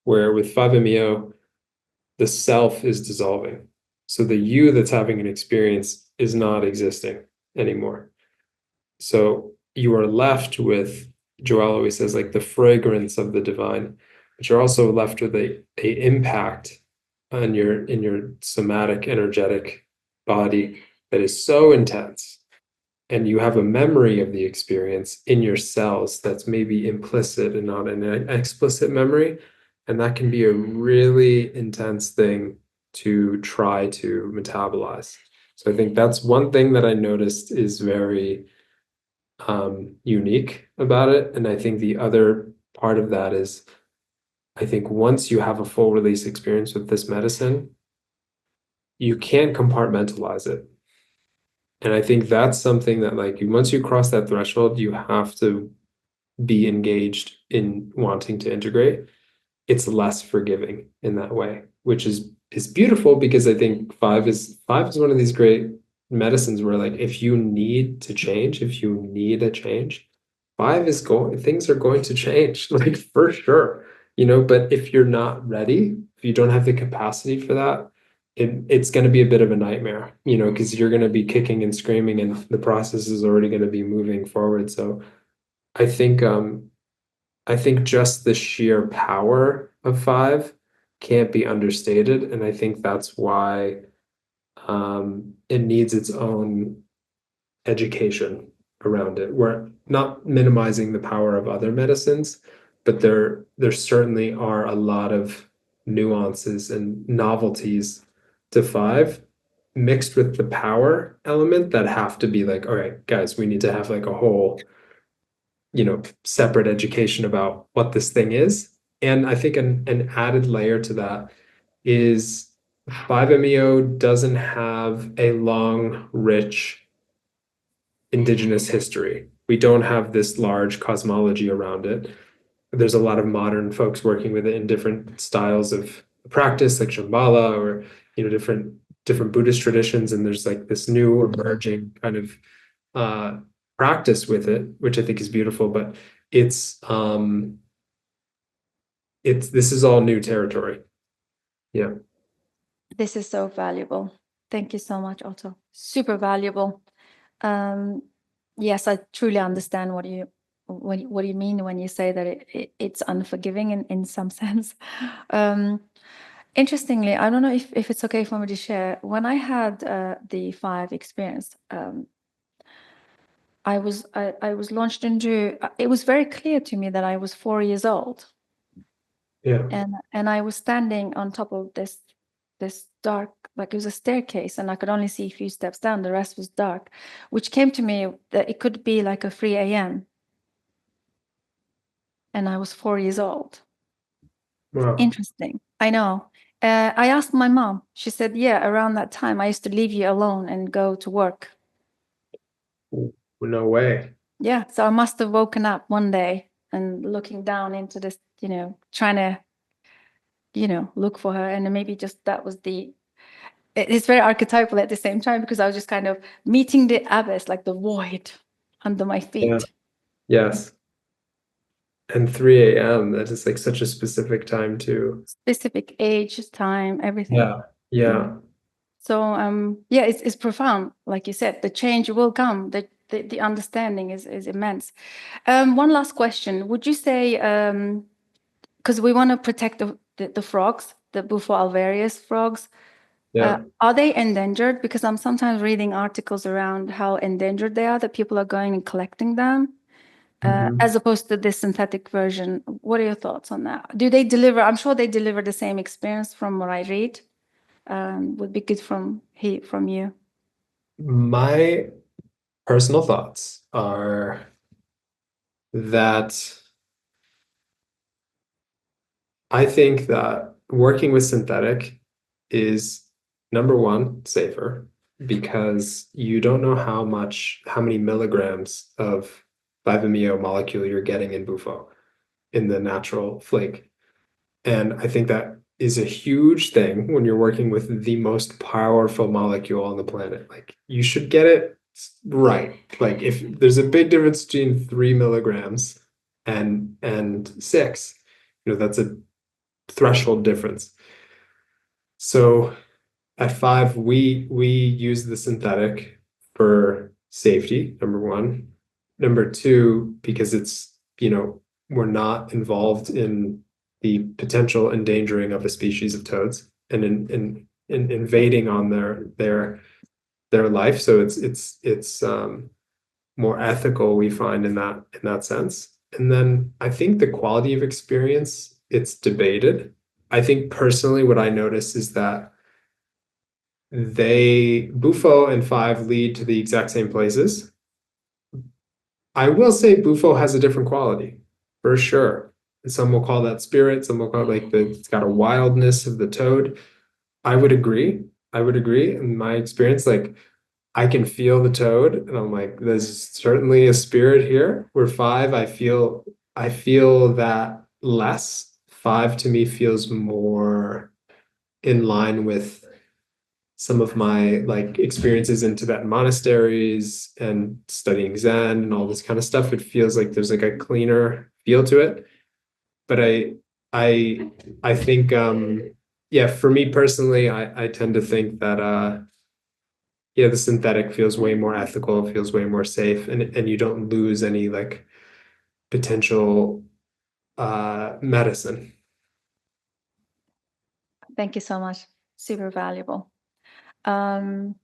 Where with 5-MeO, the self is dissolving. So the you that's having an experience is not existing anymore. So you are left with, Joel always says, like the fragrance of the divine, but you're also left with a impact on your in your somatic energetic body that is so intense. And you have a memory of the experience in your cells that's maybe implicit and not an explicit memory. And that can be a really intense thing to try to metabolize. So I think that's one thing that I noticed is very unique about it. And I think the other part of that is, I think once you have a full release experience with this medicine, you can't compartmentalize it. And I think that's something that, like, once you cross that threshold, you have to be engaged in wanting to integrate. It's less forgiving in that way, which is beautiful, because I think five is one of these great medicines where, like, if you need to change, if you need a change, things are going to change, like, for sure, but if you're not ready, if you don't have the capacity for that, it's going to be a bit of a nightmare, because you're going to be kicking and screaming and the process is already going to be moving forward. So I think just the sheer power of 5 can't be understated, and I think that's why it needs its own education around it. We're not minimizing the power of other medicines, but there certainly are a lot of nuances and novelties to 5 mixed with the power element that have to be like, all right, guys, we need to have like a whole separate education about what this thing is. And I think an added layer to that is 5-MeO doesn't have a long, rich indigenous history. We don't have this large cosmology around it. There's a lot of modern folks working with it in different styles of practice, like Shambhala, or different Buddhist traditions. And there's like this new emerging kind of practice with it, which I think is beautiful. But it's this is all new territory. Yeah. This is so valuable. Thank you so much, Otto. Super valuable. Yes, I truly understand what you mean when you say that it's unforgiving in some sense. Interestingly, I don't know if it's okay for me to share. When I had the 5 experience, I was launched into. It was very clear to me that I was 4 years old. Yeah. And I was standing on top of this dark, like it was a staircase, and I could only see a few steps down. The rest was dark, which came to me that it could be like a 3 a.m. and I was 4 years old. Wow. Interesting. I know. I asked my mom. She said, yeah, around that time, I used to leave you alone and go to work. No way. Yeah. So I must have woken up one day and looking down into this, trying to look for her. And then maybe just that was it's very archetypal at the same time, because I was just kind of meeting the abyss, like the void under my Yeah. feet. Yes. And 3 a.m., that is like such a specific time too. Specific age, time, everything. Yeah. Yeah. So yeah, it's profound. Like you said, the change will come. The understanding is immense. One last question. Would you say, because we want to protect the frogs, the Bufo alvarius frogs, Yeah. are they endangered? Because I'm sometimes reading articles around how endangered they are, that people are going and collecting them, Mhm. as opposed to this synthetic version. What are your thoughts on that? Do they deliver? I'm sure they deliver the same experience from what I read. Would be good from you. My personal thoughts are that I think that working with synthetic is number one, safer, because you don't know how many milligrams of 5-MeO molecule you're getting in Bufo in the natural flake. And I think that is a huge thing when you're working with the most powerful molecule on the planet. Like you should get it right. Like if there's a big difference between 3 milligrams and 6, that's a threshold difference. So at 5, we use the synthetic for safety, number one. Number two, because we're not involved in the potential endangering of a species of toads and in invading on their life. So it's more ethical, we find in that sense. And then I think the quality of experience, it's debated. I think personally what I notice is that Bufo and 5 lead to the exact same places. I will say Bufo has a different quality, for sure. Some will call that spirit, some will call it like it's got a wildness of the toad. I would agree. I would agree. In my experience, like I can feel the toad, and I'm like, there's certainly a spirit here. Where 5, I feel that less. 5 to me feels more in line with some of my like experiences in Tibetan monasteries and studying Zen and all this kind of stuff. It feels like there's like a cleaner feel to it. But I think yeah, for me personally, I tend to think that yeah, the synthetic feels way more ethical, feels way more safe, and you don't lose any like potential medicine. Thank you so much. Super valuable. One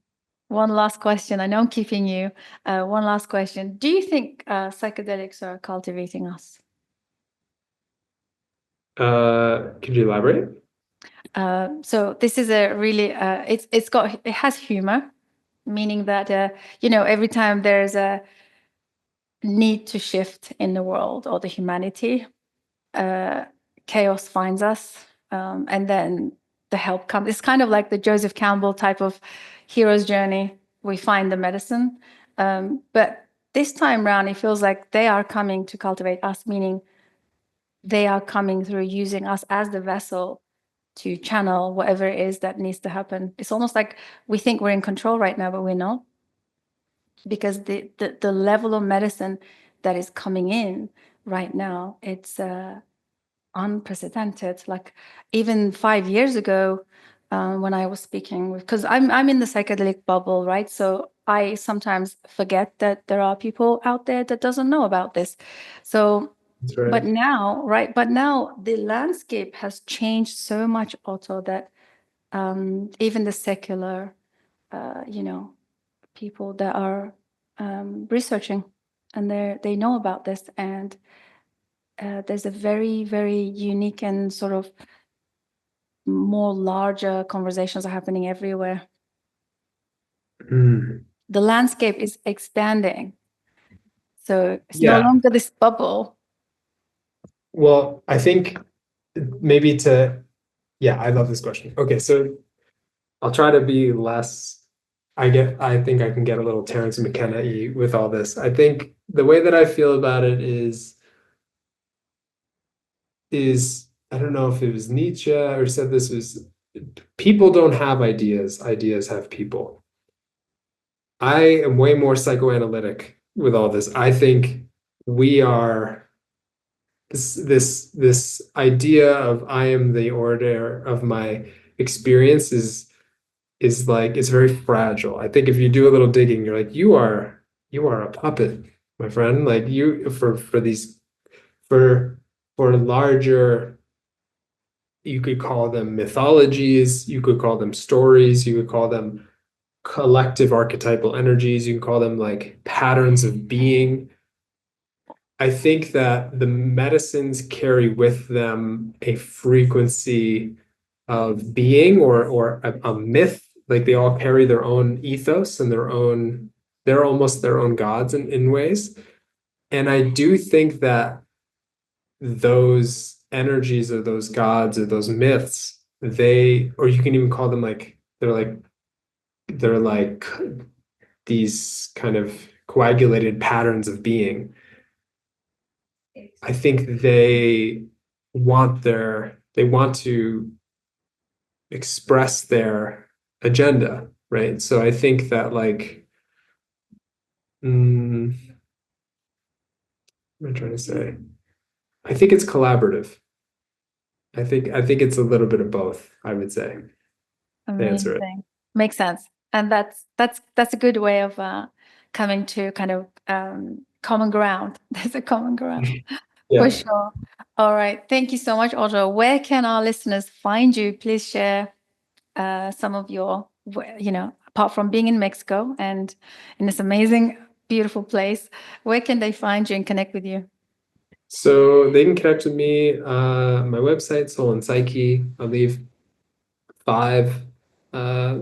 last question. I know I'm keeping you. One last question. Do you think psychedelics are cultivating us? Could you elaborate? So this is a really it has humor, meaning that every time there's a need to shift in the world or the humanity, chaos finds us, and then the help comes. It's kind of like the Joseph Campbell type of hero's journey. We find the medicine, but this time around, it feels like they are coming to cultivate us, meaning they are coming through using us as the vessel to channel whatever it is that needs to happen. It's almost like we think we're in control right now, but we're not, because the level of medicine that is coming in right now, it's unprecedented. Like even 5 years ago, when I was speaking with, because I'm in the psychedelic bubble, right? So I sometimes forget that there are people out there that doesn't know about this. So, That's right. but now, right? But now the landscape has changed so much, Otto, that even the secular, people that are researching, and they know about this, and there's a very, very unique and sort of more larger conversations are happening everywhere. Mm. The landscape is expanding. So it's no Yeah. longer this bubble. Well, I think maybe yeah, I love this question. Okay, so I'll try to be less. I think I can get a little Terrence McKenna-y with all this. I think the way that I feel about it is I don't know if it was Nietzsche or said this was people don't have ideas, ideas have people. I am way more psychoanalytic with all this. I think we are this idea of I am the orator of my experience is like it's very fragile. I think if you do a little digging, you're like, you are a puppet, my friend. Like you for these for larger, you could call them mythologies, you could call them stories, you could call them collective archetypal energies, you can call them like patterns of being. I think that the medicines carry with them a frequency of being or a myth. Like they all carry their own ethos and their own, they're almost their own gods in ways. And I do think that those energies or those gods or those myths, they, or you can even call them like, they're like these kind of coagulated patterns of being. I think they want to express their agenda, right? So I think that like, what am I trying to say? I think it's collaborative. I think it's a little bit of both, I would say, to answer it. Amazing. Makes sense. And that's a good way of coming to kind of common ground. There's a common ground. Yeah. For sure. All right. Thank you so much, Otto. Where can our listeners find you? Please share some of your, apart from being in Mexico and in this amazing, beautiful place, where can they find you and connect with you? So they can connect with me, my website, Soul and Psyche. I'll leave five, uh,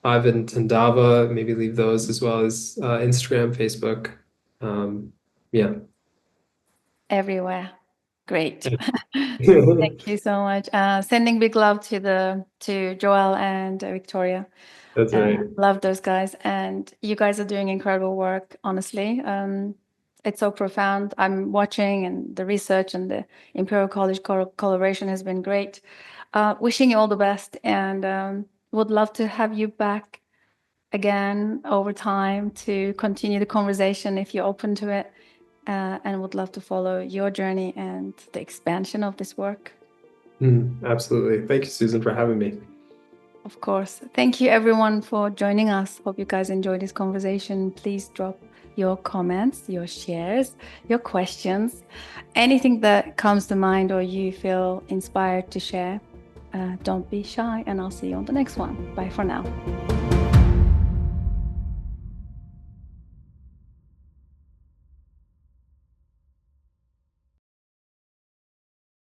five in Tandava, maybe leave those as well as Instagram, Facebook. Yeah. Everywhere. Great. Thank you so much. Sending big love to Joel and Victoria. That's right. Love those guys, and you guys are doing incredible work, honestly. It's so profound. I'm watching, and the research and the Imperial College collaboration has been great. Wishing you all the best, and would love to have you back again over time to continue the conversation if you're open to it, and would love to follow your journey and the expansion of this work. Absolutely. Thank you, Susan, for having me. Of course. Thank you, everyone, for joining us. Hope you guys enjoyed this conversation. Please drop your comments, your shares, your questions, anything that comes to mind or you feel inspired to share. Don't be shy, and I'll see you on the next one. Bye for now.